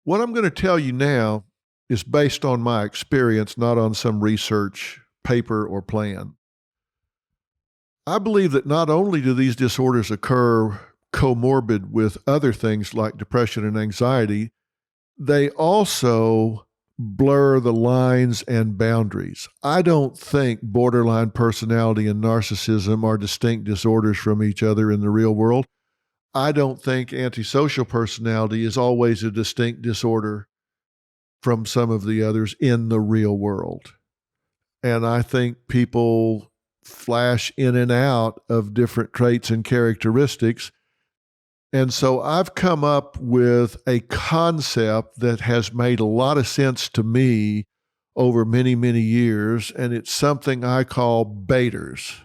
What I'm going to tell you now is based on my experience, not on some research paper or plan. I believe that not only do these disorders occur comorbid with other things like depression and anxiety, they also blur the lines and boundaries. I don't think borderline personality and narcissism are distinct disorders from each other in the real world. I don't think antisocial personality is always a distinct disorder from some of the others in the real world. And I think people flash in and out of different traits and characteristics. And so I've come up with a concept that has made a lot of sense to me over many, many years, and it's something I call baiters.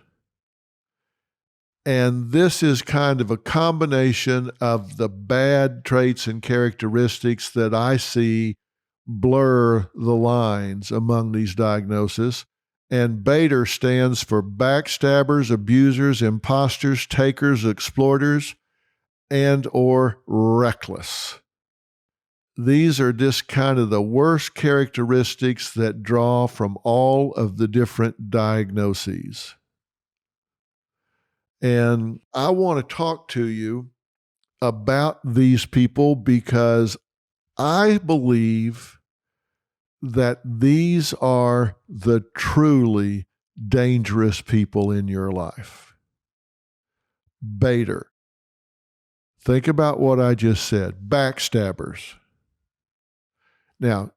And this is kind of a combination of the bad traits and characteristics that I see blur the lines among these diagnoses. And Bader stands for backstabbers, abusers, imposters, takers, exploiters, and or reckless. These are just kind of the worst characteristics that draw from all of the different diagnoses. And I want to talk to you about these people because I believe that these are the truly dangerous people in your life. Baiter. Think about what I just said. Backstabbers. Now,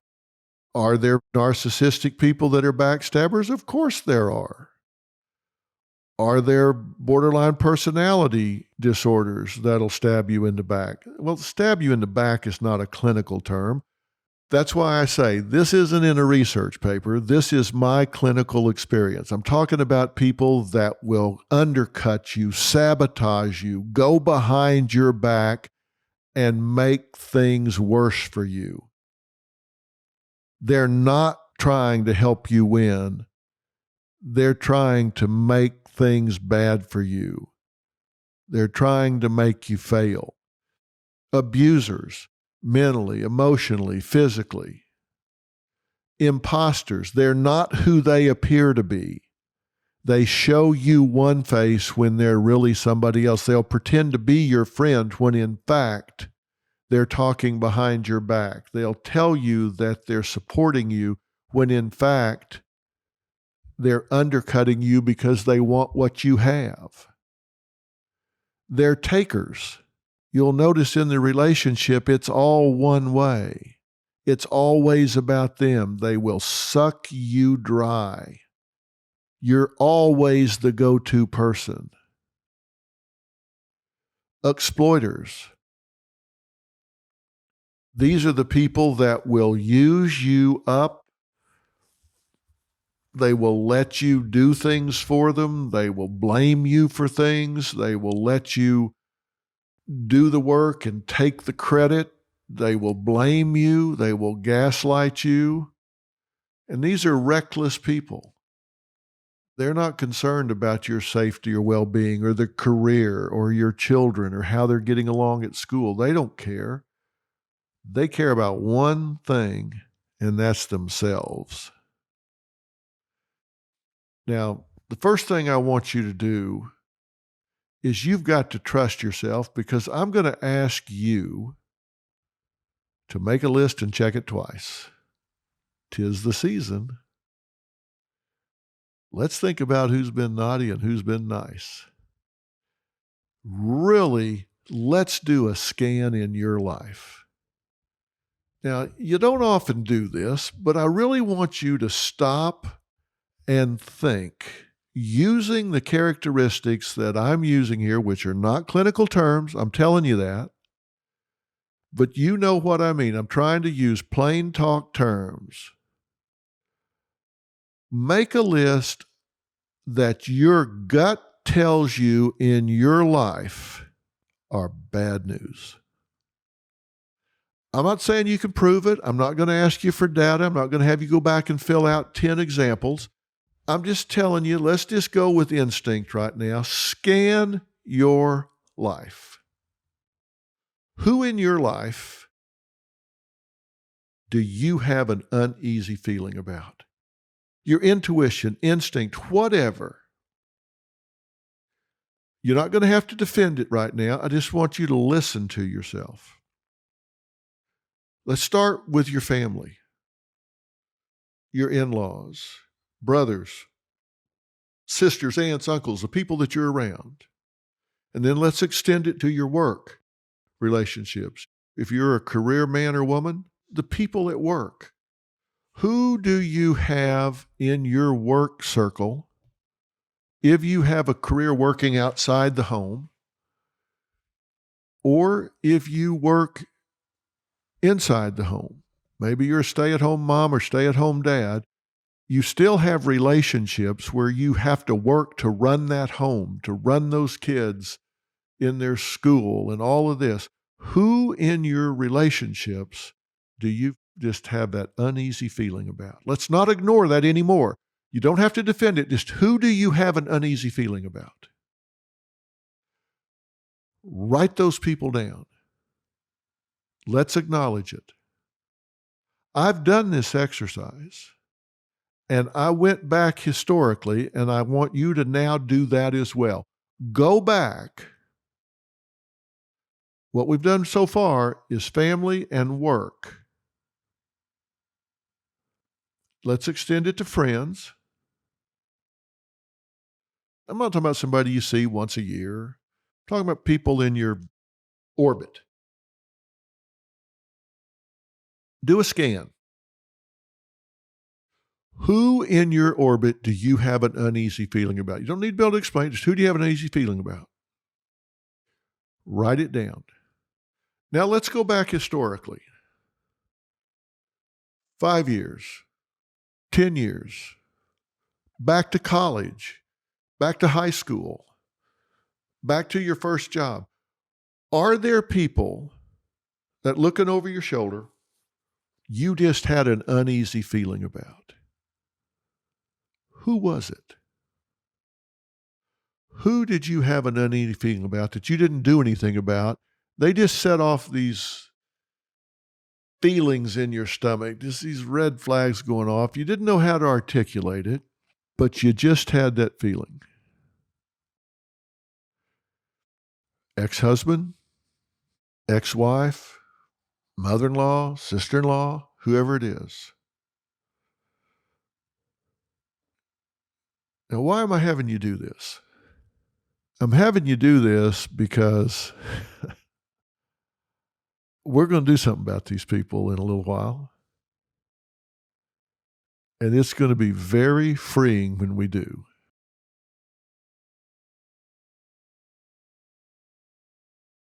are there narcissistic people that are backstabbers? Of course there are. Are there borderline personality disorders that'll stab you in the back? Well, stab you in the back is not a clinical term. That's why I say this isn't in a research paper. This is my clinical experience. I'm talking about people that will undercut you, sabotage you, go behind your back, and make things worse for you. They're not trying to help you win. They're trying to make things bad for you. They're trying to make you fail. Abusers, mentally, emotionally, physically. Imposters, they're not who they appear to be. They show you one face when they're really somebody else. They'll pretend to be your friend when in fact they're talking behind your back. They'll tell you that they're supporting you when in fact they're undercutting you because they want what you have. They're takers. You'll notice in the relationship, it's all one way. It's always about them. They will suck you dry. You're always the go-to person. Exploiters. These are the people that will use you up. They will let you do things for them. They will blame you for things. They will let you do the work and take the credit. They will blame you. They will gaslight you. And these are reckless people. They're not concerned about your safety or well-being or the career or your children or how they're getting along at school. They don't care. They care about one thing, and that's themselves. Now, the first thing I want you to do is you've got to trust yourself, because I'm going to ask you to make a list and check it twice. 'Tis the season. Let's think about who's been naughty and who's been nice. Really, let's do a scan in your life. Now, you don't often do this, but I really want you to stop and think, using the characteristics that I'm using here, which are not clinical terms, I'm telling you that, but you know what I mean. I'm trying to use plain talk terms. Make a list that your gut tells you in your life are bad news. I'm not saying you can prove it. I'm not going to ask you for data. I'm not going to have you go back and fill out 10 examples. I'm just telling you, let's just go with instinct right now. Scan your life. Who in your life do you have an uneasy feeling about? Your intuition, instinct, whatever. You're not going to have to defend it right now. I just want you to listen to yourself. Let's start with your family, your in-laws, brothers, sisters, aunts, uncles, the people that you're around. And then let's extend it to your work relationships. If you're a career man or woman, the people at work. Who do you have in your work circle? If you have a career working outside the home, or if you work inside the home, maybe you're a stay-at-home mom or stay-at-home dad, you still have relationships where you have to work to run that home, to run those kids in their school and all of this. Who in your relationships do you just have that uneasy feeling about? Let's not ignore that anymore. You don't have to defend it. Just who do you have an uneasy feeling about? Write those people down. Let's acknowledge it. I've done this exercise, and I went back historically, and I want you to now do that as well. Go back. What we've done so far is family and work. Let's extend it to friends. I'm not talking about somebody you see once a year. I'm talking about people in your orbit. Do a scan. Who in your orbit do you have an uneasy feeling about? You don't need to be able to explain. Just who do you have an uneasy feeling about? Write it down. Now let's go back historically. 5 years, 10 years, back to college, back to high school, back to your first job. Are there people that looking over your shoulder, you just had an uneasy feeling about? Who was it? Who did you have an uneasy feeling about that you didn't do anything about? They just set off these feelings in your stomach, just these red flags going off. You didn't know how to articulate it, but you just had that feeling. Ex-husband, ex-wife, mother-in-law, sister-in-law, whoever it is. Now, why am I having you do this? I'm having you do this because we're going to do something about these people in a little while. And it's going to be very freeing when we do.